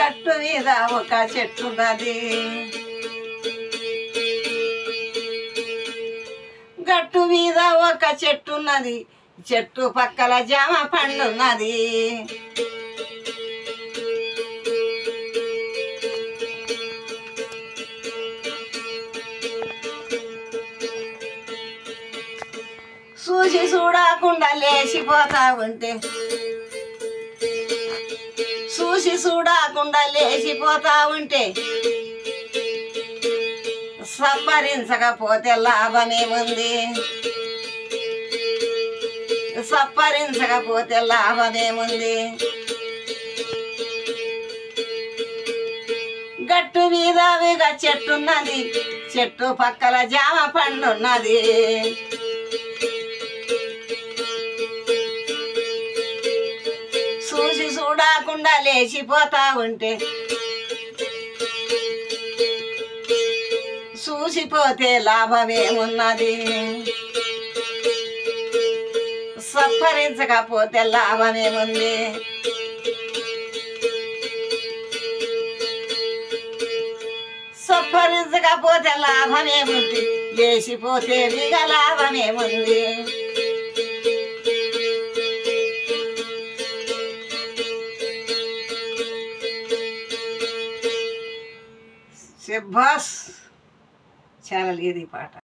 గట్టు మీద ఒక చెట్టున్నది, గట్టు మీద ఒక చెట్టున్నది, చెట్టు పక్కల జామ పండున్నది. చూసి చూడకుండా లేచిపోతా ఉంటే, చూసి చూడకుండా లేచిపోతా ఉంటే, సప్పరించకపోతే లాభమేముంది, సప్పరించకపోతే లాభమేముంది. గట్టు మీద చెట్టున్నది, చెట్టు పక్కల జామ పండున్నది. చూసి చూడకుండా లేచిపోతా ఉంటే, చూసిపోతే లాభమేమున్నది, సప్పరించకపోతే లాభమేముంది. సప్పరించకపోతే లాభమేముంది, లేచిపోతే మిగ లాభమేముంది. శభాష్, చాలా లేదు ఈ పాట.